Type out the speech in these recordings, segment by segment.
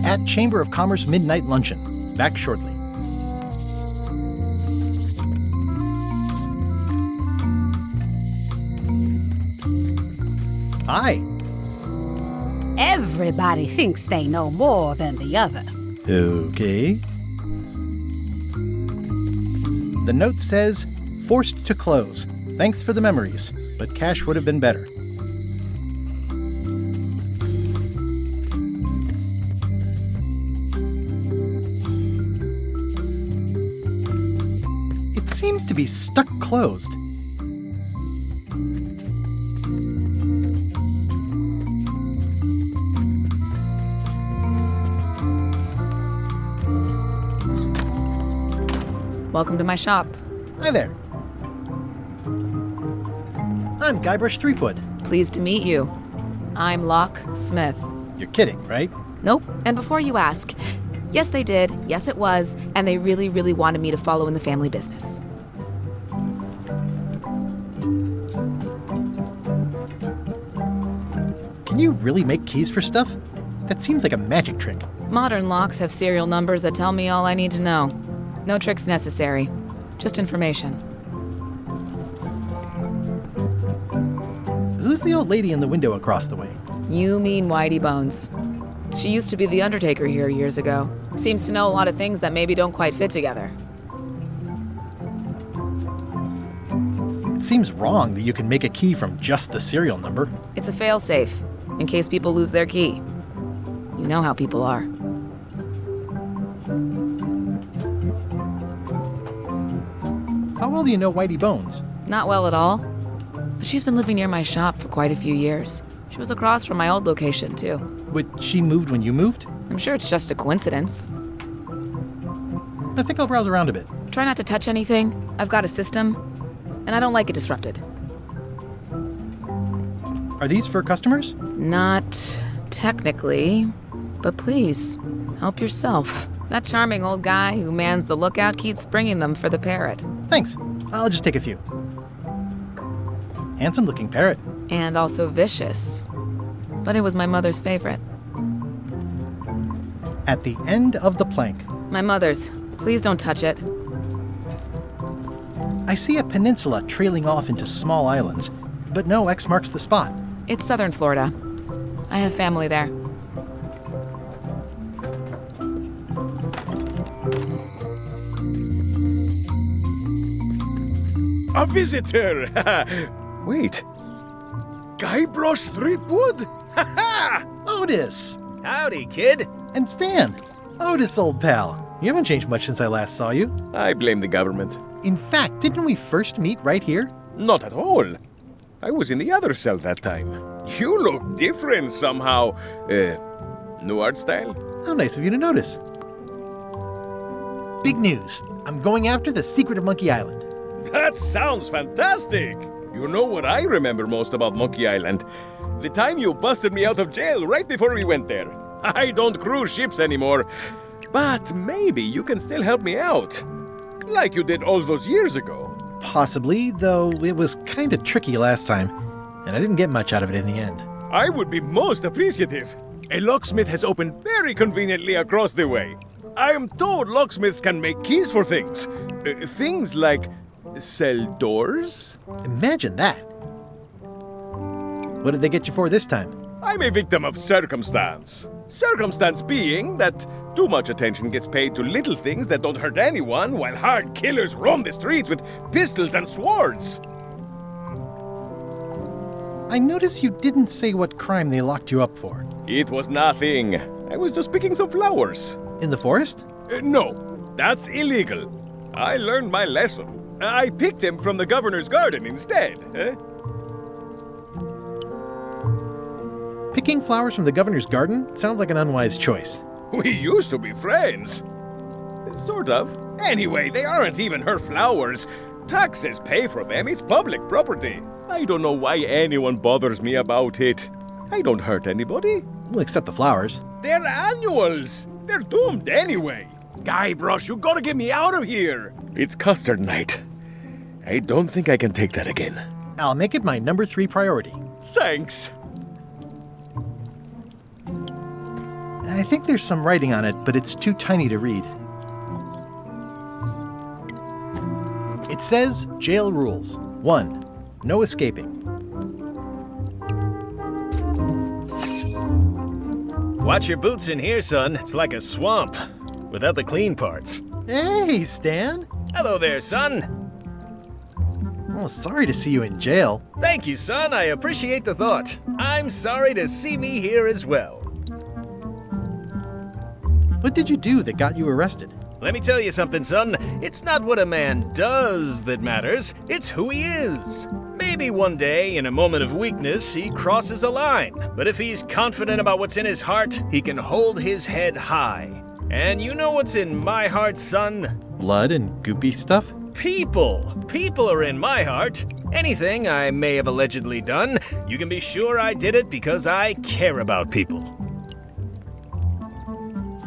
at Chamber of Commerce Midnight Luncheon. Back shortly. Hi. Everybody thinks they know more than the other. Okay. The note says, forced to close. Thanks for the memories, but cash would have been better. It seems to be stuck closed. Welcome to my shop. Hi there. I'm Guybrush Threepwood. Pleased to meet you. I'm Locke Smith. You're kidding, right? Nope. And before you ask, yes they did, yes it was, and they really, really wanted me to follow in the family business. Can you really make keys for stuff? That seems like a magic trick. Modern locks have serial numbers that tell me all I need to know. No tricks necessary, just information. Who's the old lady in the window across the way? You mean Whitey Bones. She used to be the undertaker here years ago. Seems to know a lot of things that maybe don't quite fit together. It seems wrong that you can make a key from just the serial number. It's a failsafe, in case people lose their key. You know how people are. How well do you know Whitey Bones? Not well at all. But she's been living near my shop for quite a few years. She was across from my old location, too. But she moved when you moved? I'm sure it's just a coincidence. I think I'll browse around a bit. Try not to touch anything. I've got a system, and I don't like it disrupted. Are these for customers? Not technically, but please, help yourself. That charming old guy who mans the lookout keeps bringing them for the parrot. Thanks. I'll just take a few. Handsome-looking parrot. And also vicious. But it was my mother's favorite. At the end of the plank. My mother's. Please don't touch it. I see a peninsula trailing off into small islands, but no X marks the spot. It's southern Florida. I have family there. A visitor! Wait. Guybrush Threepwood? Otis! Howdy, kid. And Stan. Otis, old pal. You haven't changed much since I last saw you. I blame the government. In fact, didn't we first meet right here? Not at all. I was in the other cell that time. You look different somehow. New art style? How nice of you to notice. Big news. I'm going after the Secret of Monkey Island. That sounds fantastic! You know what I remember most about Monkey Island? The time you busted me out of jail right before we went there. I don't cruise ships anymore, but maybe you can still help me out. Like you did all those years ago. Possibly, though it was kind of tricky last time, and I didn't get much out of it in the end. I would be most appreciative. A locksmith has opened very conveniently across the way. I am told locksmiths can make keys for things. Things like cell doors? Imagine that. What did they get you for this time? I'm a victim of circumstance. Circumstance being that too much attention gets paid to little things that don't hurt anyone, while hard killers roam the streets with pistols and swords. I noticed you didn't say what crime they locked you up for. It was nothing. I was just picking some flowers. In the forest? No, that's illegal. I learned my lesson. I picked them from the governor's garden instead. Picking flowers from the governor's garden sounds like an unwise choice. We used to be friends. Sort of. Anyway, they aren't even her flowers. Taxes pay for them. It's public property. I don't know why anyone bothers me about it. I don't hurt anybody. Well, except the flowers. They're annuals. They're doomed anyway. Guybrush, you gotta get me out of here. It's custard night. I don't think I can take that again. I'll make it my number 3 priority. Thanks. I think there's some writing on it, but it's too tiny to read. It says, jail rules. 1. No escaping. Watch your boots in here, son. It's like a swamp, without the clean parts. Hey, Stan! Hello there, son. Oh, sorry to see you in jail. Thank you, son. I appreciate the thought. I'm sorry to see me here as well. What did you do that got you arrested? Let me tell you something, son. It's not what a man does that matters. It's who he is. Maybe one day, in a moment of weakness, he crosses a line. But if he's confident about what's in his heart, he can hold his head high. And you know what's in my heart, son? Blood and goopy stuff? People. People are in my heart. Anything I may have allegedly done, you can be sure I did it because I care about people.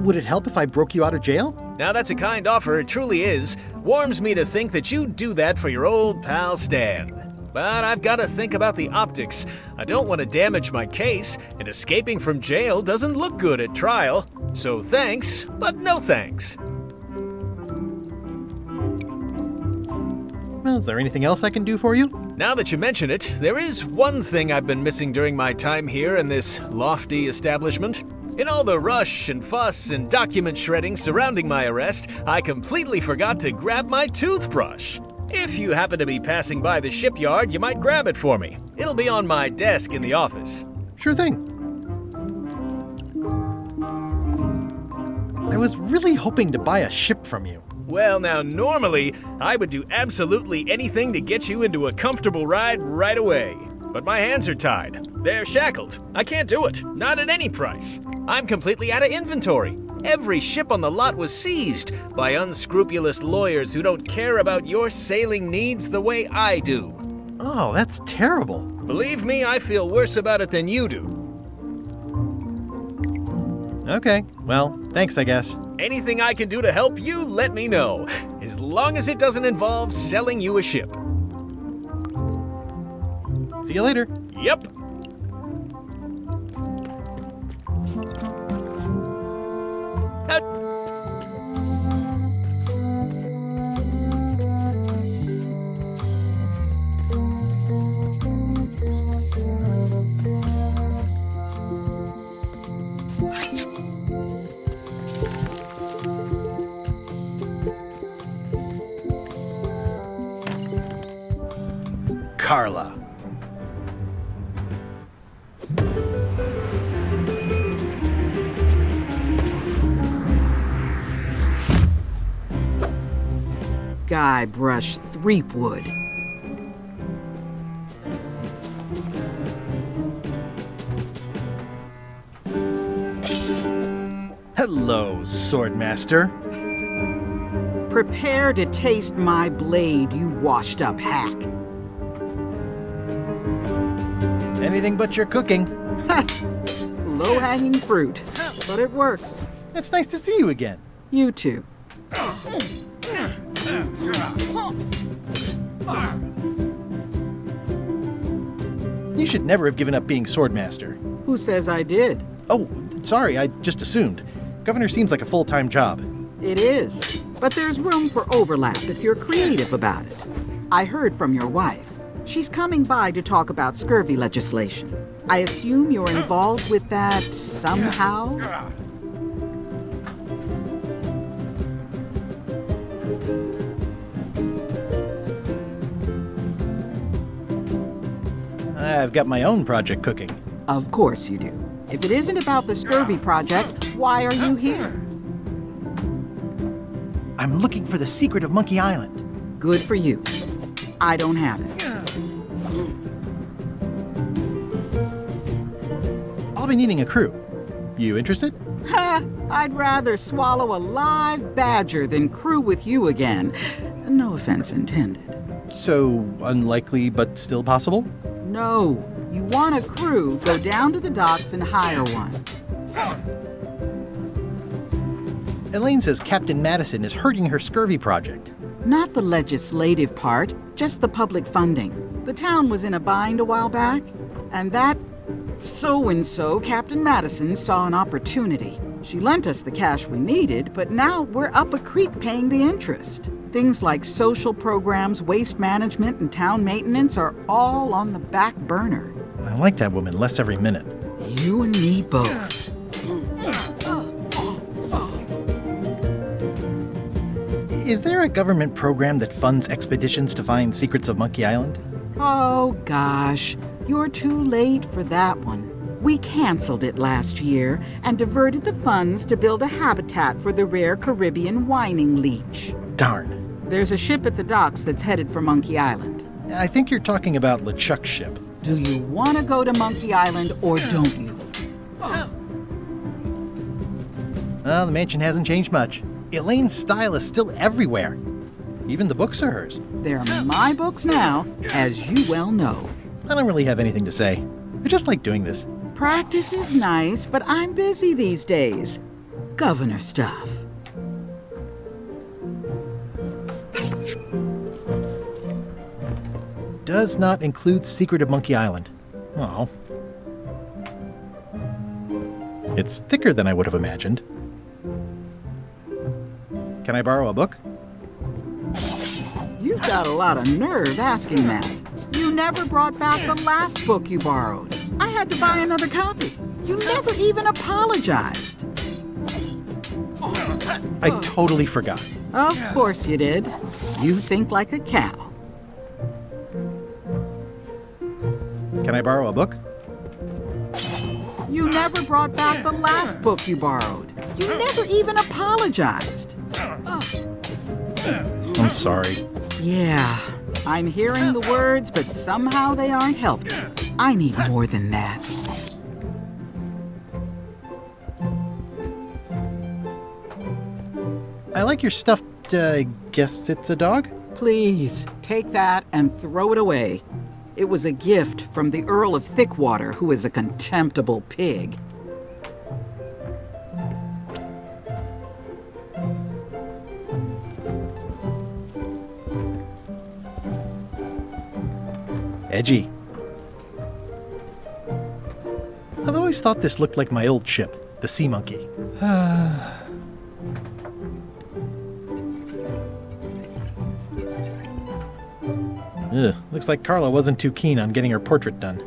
Would it help if I broke you out of jail? Now that's a kind offer, it truly is. Warms me to think that you'd do that for your old pal Stan. But I've got to think about the optics. I don't want to damage my case, and escaping from jail doesn't look good at trial. So thanks, but no thanks. Well, is there anything else I can do for you? Now that you mention it, there is one thing I've been missing during my time here in this lofty establishment. In all the rush and fuss and document shredding surrounding my arrest, I completely forgot to grab my toothbrush. If you happen to be passing by the shipyard, you might grab it for me. It'll be on my desk in the office. Sure thing. I was really hoping to buy a ship from you. Well, now, normally, I would do absolutely anything to get you into a comfortable ride right away. But my hands are tied. They're shackled. I can't do it. Not at any price. I'm completely out of inventory. Every ship on the lot was seized by unscrupulous lawyers who don't care about your sailing needs the way I do. Oh, that's terrible. Believe me, I feel worse about it than you do. Okay, well, thanks, I guess. Anything I can do to help you, let me know. As long as it doesn't involve selling you a ship. See you later. Yep. Carla. Guybrush Threepwood. Hello, Swordmaster. Prepare to taste my blade, you washed-up hack. Anything but your cooking. Low-hanging fruit, but it works. It's nice to see you again. You too. You should never have given up being Swordmaster. Who says I did? Oh, sorry, I just assumed. Governor seems like a full-time job. It is, but there's room for overlap if you're creative about it. I heard from your wife. She's coming by to talk about scurvy legislation. I assume you're involved with that somehow? I've got my own project cooking. Of course you do. If it isn't about the scurvy project, why are you here? I'm looking for the secret of Monkey Island. Good for you. I don't have it. I'll be needing a crew. You interested? Ha! I'd rather swallow a live badger than crew with you again. No offense intended. So, unlikely but still possible? No. You want a crew, go down to the docks and hire one. Elaine says Captain Madison is hurting her scurvy project. Not the legislative part, just the public funding. The town was in a bind a while back, and that so-and-so, Captain Madison, saw an opportunity. She lent us the cash we needed, but now we're up a creek paying the interest. Things like social programs, waste management, and town maintenance are all on the back burner. I like that woman less every minute. You and me both. Is there a government program that funds expeditions to find secrets of Monkey Island? Oh, gosh. You're too late for that one. We canceled it last year and diverted the funds to build a habitat for the rare Caribbean whining leech. Darn. There's a ship at the docks that's headed for Monkey Island. I think you're talking about LeChuck's ship. Do you want to go to Monkey Island or don't you? Well, the mansion hasn't changed much. Elaine's style is still everywhere. Even the books are hers. They're my books now, as you well know. I don't really have anything to say. I just like doing this. Practice is nice, but I'm busy these days. Governor stuff. Does not include Secret of Monkey Island. Oh. It's thicker than I would have imagined. Can I borrow a book? You've got a lot of nerve asking that. You never brought back the last book you borrowed. I had to buy another copy. You never even apologized. I totally forgot. Of course you did. You think like a cow. Can I borrow a book? You never brought back the last book you borrowed. You never even apologized. I'm sorry. Yeah, I'm hearing the words, but somehow they aren't helping. I need more than that. I like your stuffed, guess it's a dog? Please, take that and throw it away. It was a gift from the Earl of Thickwater, who is a contemptible pig. Edgy. I've always thought this looked like my old ship, the Sea Monkey. Ugh, looks like Carla wasn't too keen on getting her portrait done.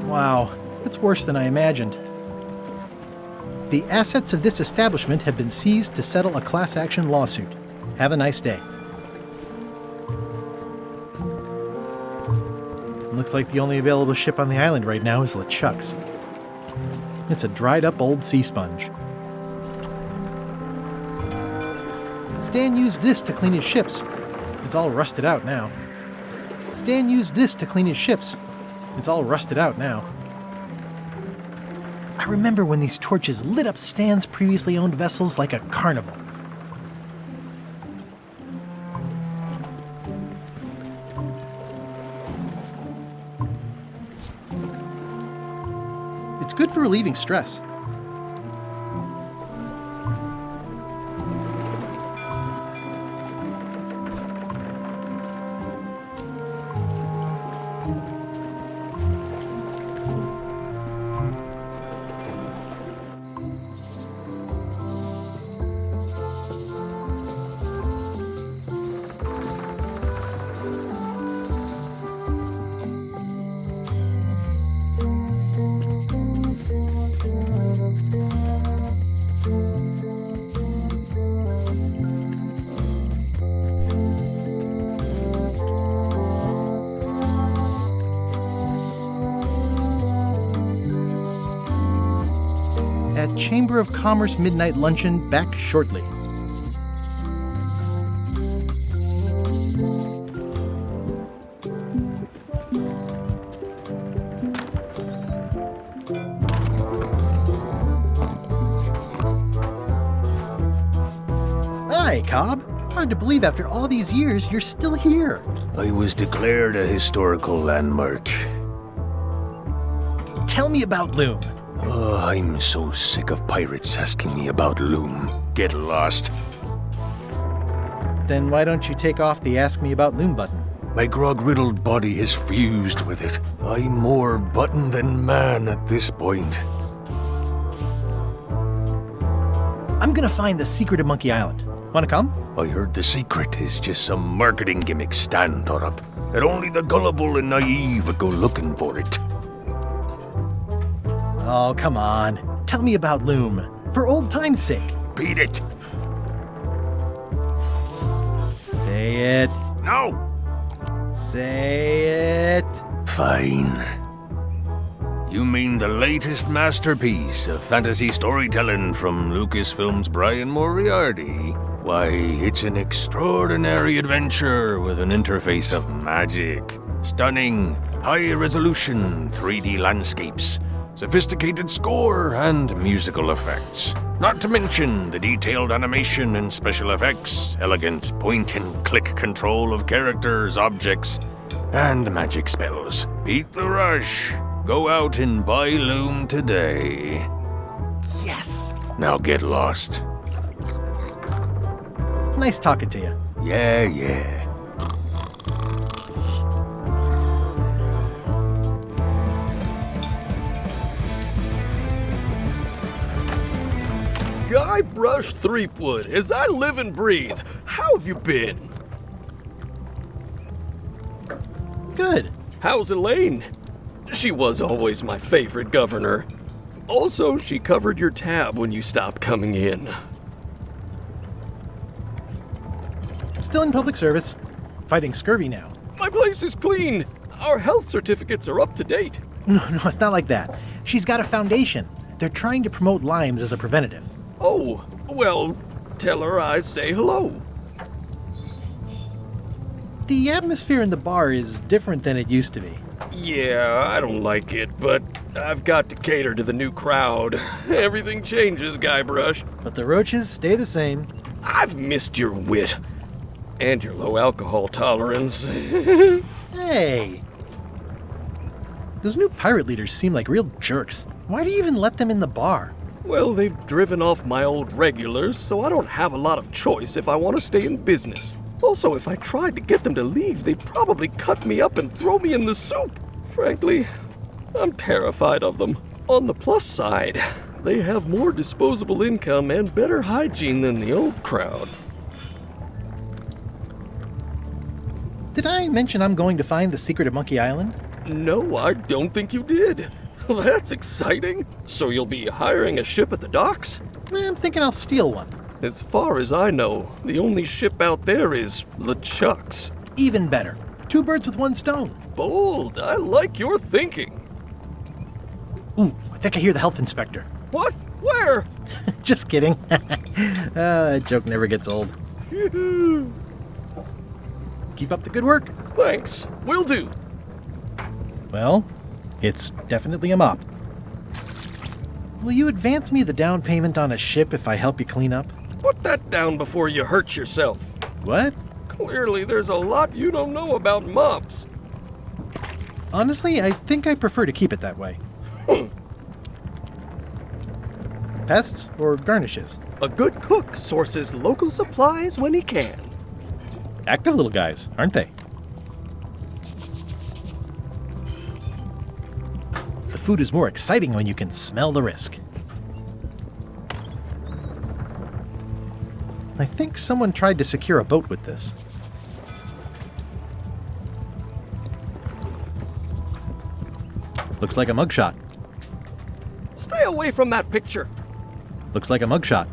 Wow, it's worse than I imagined. The assets of this establishment have been seized to settle a class action lawsuit. Have a nice day. Looks like the only available ship on the island right now is LeChuck's. It's a dried up old sea sponge. Stan used this to clean his ships. It's all rusted out now. Stan used this to clean his ships. It's all rusted out now. I remember when these torches lit up Stan's previously owned vessels like a carnival. It's good for relieving stress. At Chamber of Commerce Midnight Luncheon, back shortly. Hi, Cobb. Hard to believe after all these years you're still here. I was declared a historical landmark. Tell me about Loom. Oh, I'm so sick of pirates asking me about Loom. Get lost. Then why don't you take off the Ask Me About Loom button? My grog-riddled body has fused with it. I'm more button than man at this point. I'm gonna find the secret of Monkey Island. Wanna come? I heard the secret is just some marketing gimmick Stan thought up. That only the gullible and naive would go looking for it. Oh, come on. Tell me about Loom. For old time's sake. Beat it! Say it. No! Say it. Fine. You mean the latest masterpiece of fantasy storytelling from Lucasfilm's Brian Moriarty? Why, it's an extraordinary adventure with an interface of magic. Stunning, high-resolution 3D landscapes, sophisticated score, and musical effects. Not to mention the detailed animation and special effects, elegant point-and-click control of characters, objects, and magic spells. Beat the rush. Go out and buy Loom today. Yes. Now get lost. Nice talking to you. Yeah. Guybrush Threepwood, as I live and breathe, how have you been? Good. How's Elaine? She was always my favorite governor. Also, she covered your tab when you stopped coming in. Still in public service. Fighting scurvy now. My place is clean. Our health certificates are up to date. No, it's not like that. She's got a foundation. They're trying to promote limes as a preventative. Oh, well, tell her I say hello. The atmosphere in the bar is different than it used to be. Yeah, I don't like it, but I've got to cater to the new crowd. Everything changes, Guybrush. But the roaches stay the same. I've missed your wit. And your low alcohol tolerance. Hey! Those new pirate leaders seem like real jerks. Why do you even let them in the bar? Well, they've driven off my old regulars, so I don't have a lot of choice if I want to stay in business. Also, if I tried to get them to leave, they'd probably cut me up and throw me in the soup. Frankly, I'm terrified of them. On the plus side, they have more disposable income and better hygiene than the old crowd. Did I mention I'm going to find the secret of Monkey Island? No, I don't think you did. Well, that's exciting. So you'll be hiring a ship at the docks? I'm thinking I'll steal one. As far as I know, the only ship out there is LeChuck's. Even better. 2 birds with 1 stone. Bold. I like your thinking. Ooh, I think I hear the health inspector. What? Where? Just kidding. That joke never gets old. Keep up the good work. Thanks. Will do. Well, it's definitely a mop. Will you advance me the down payment on a ship if I help you clean up? Put that down before you hurt yourself. What? Clearly, there's a lot you don't know about mops. Honestly, I think I prefer to keep it that way. Pests or garnishes? A good cook sources local supplies when he can. Active little guys, aren't they? The food is more exciting when you can smell the risk. I think someone tried to secure a boat with this. Looks like a mugshot. Stay away from that picture. Looks like a mugshot.